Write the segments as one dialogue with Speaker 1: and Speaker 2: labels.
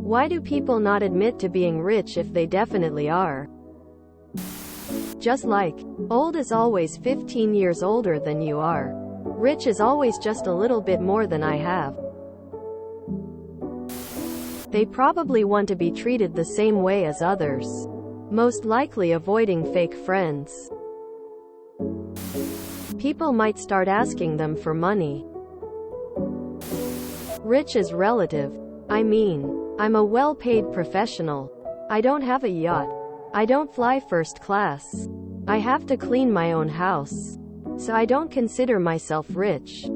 Speaker 1: Why do people not admit to being rich if they definitely are? Just like, old is always 15 years older than you are. Rich is always just a little bit more than I have. They probably want to be treated the same way as others. Most likely avoiding fake friends. People might start asking them for money. Rich is relative. I mean, I'm a well-paid professional. I don't have a yacht. I don't fly first class. I have to clean my own house. So I don't consider myself rich.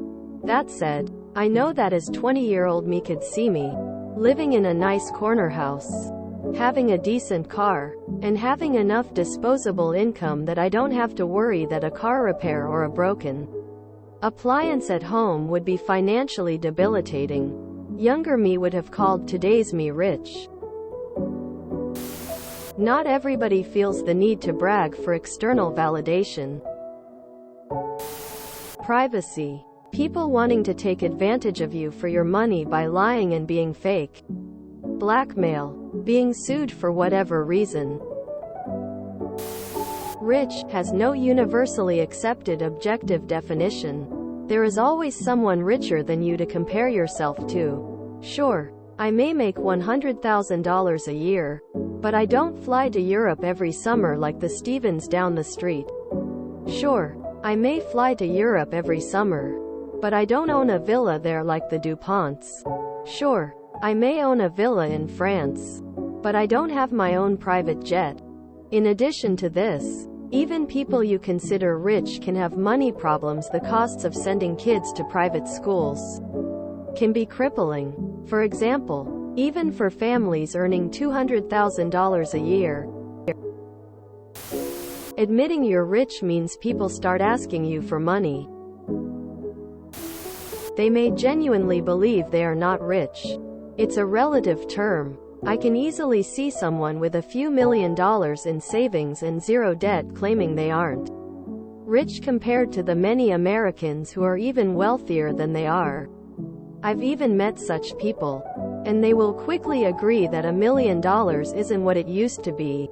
Speaker 1: That said, I know that as 20-year-old me could see me living in a nice corner house, having a decent car, and having enough disposable income that I don't have to worry that a car repair or a broken appliance at home would be financially debilitating. Younger me would have called today's me rich. Not everybody feels the need to brag for external validation. Privacy. People wanting to take advantage of you for your money by lying and being fake. Blackmail. Being sued for whatever reason. Rich has no universally accepted objective definition. There is always someone richer than you to compare yourself to. Sure, I may make $100,000 a year, but I don't fly to Europe every summer like the Stevens down the street. Sure, I may fly to Europe every summer, but I don't own a villa there like the DuPonts. Sure, I may own a villa in France, but I don't have my own private jet. In addition to this, even people you consider rich can have money problems. The costs of sending kids to private schools can be crippling. For example, even for families earning $200,000 a year, admitting you're rich means people start asking you for money. They may genuinely believe they are not rich. It's a relative term. I can easily see someone with a few $1,000,000 in savings and zero debt claiming they aren't rich compared to the many Americans who are even wealthier than they are. I've even met such people, and they will quickly agree that $1,000,000 isn't what it used to be.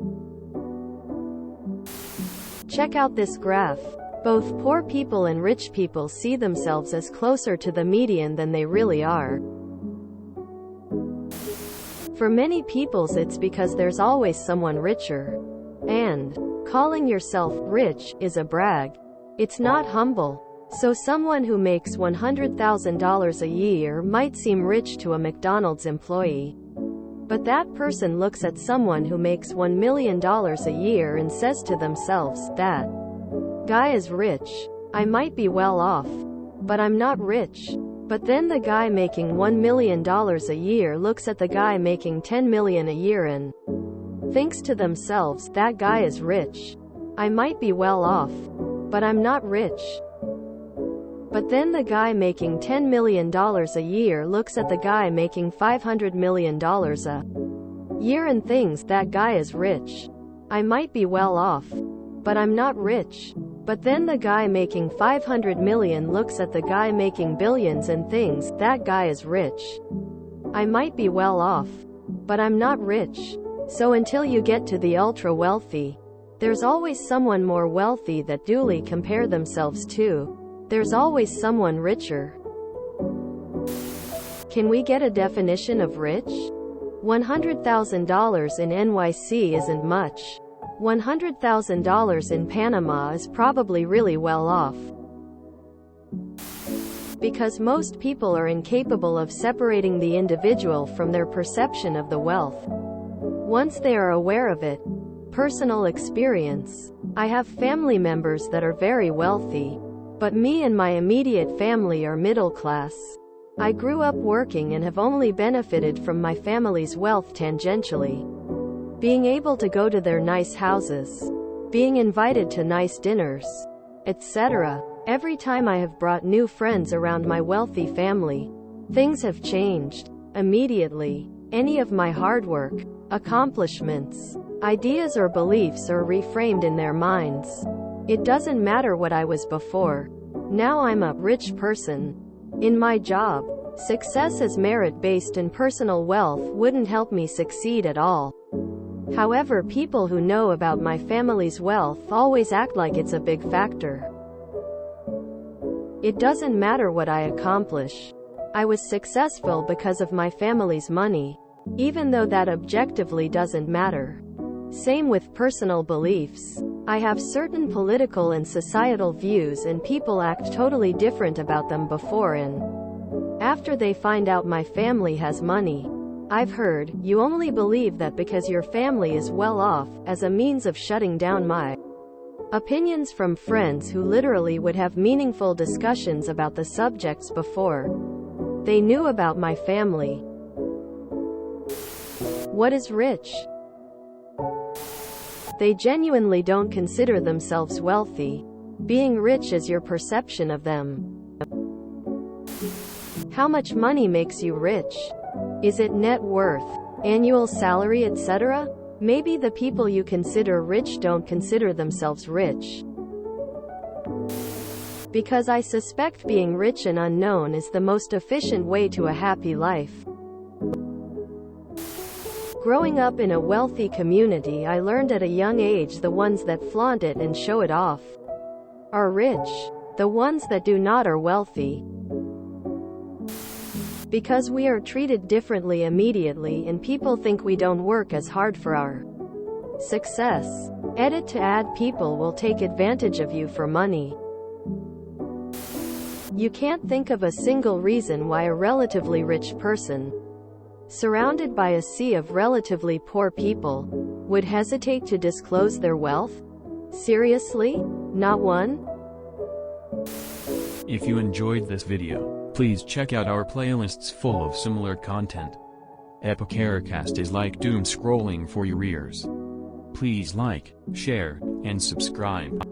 Speaker 1: Check out this graph. Both poor people and rich people see themselves as closer to the median than they really are. For many peoples it's because there's always someone richer. And calling yourself rich is a brag. It's not humble. So someone who makes $100,000 a year might seem rich to a McDonald's employee. But that person looks at someone who makes $1,000,000 a year and says to themselves, that guy is rich. I might be well off, but I'm not rich. But then the guy making $1,000,000 a year looks at the guy making $10 million a year and thinks to themselves, that guy is rich. I might be well off, but I'm not rich. But then the guy making $10 million a year looks at the guy making $500 million a year and thinks, that guy is rich. I might be well off, but I'm not rich. But then the guy making $500 million looks at the guy making billions and thinks, that guy is rich. I might be well off, but I'm not rich. So until you get to the ultra wealthy, there's always someone more wealthy that duly compare themselves to. There's always someone richer. Can we get a definition of rich? $100,000 in NYC isn't much. $100,000 in Panama is probably really well off. Because most people are incapable of separating the individual from their perception of the wealth. Once they are aware of it. Personal experience. I have family members that are very wealthy. But me and my immediate family are middle class. I grew up working and have only benefited from my family's wealth tangentially. Being able to go to their nice houses, being invited to nice dinners, etc. Every time I have brought new friends around my wealthy family, things have changed. Immediately. Any of my hard work, accomplishments, ideas or beliefs are reframed in their minds. It doesn't matter what I was before. Now I'm a rich person. In my job, Success as merit-based and personal wealth wouldn't help me succeed at all. However, people who know about my family's wealth always act like it's a big factor. It doesn't matter what I accomplish. I was successful because of my family's money, even though that objectively doesn't matter. Same with personal beliefs. I have certain political and societal views and people act totally different about them before and after they find out my family has money. I've heard, you only believe that because your family is well off, as a means of shutting down my opinions from friends who literally would have meaningful discussions about the subjects before they knew about my family. What is rich? They genuinely don't consider themselves wealthy. Being rich is your perception of them. How much money makes you rich? Is it net worth, annual salary, etc.? Maybe the people you consider rich don't consider themselves rich. Because I suspect being rich and unknown is the most efficient way to a happy life. Growing up in a wealthy community, I learned at a young age the ones that flaunt it and show it off are rich. The ones that do not are wealthy. Because we are treated differently immediately and people think we don't work as hard for our success. Edit to add people will take advantage of you for money. You can't think of a single reason why a relatively rich person, surrounded by a sea of relatively poor people, would hesitate to disclose their wealth? Seriously? Not one?
Speaker 2: If you enjoyed this video, please check out our playlists full of similar content. Epicaricast is like doom scrolling for your ears. Please like, share, and subscribe.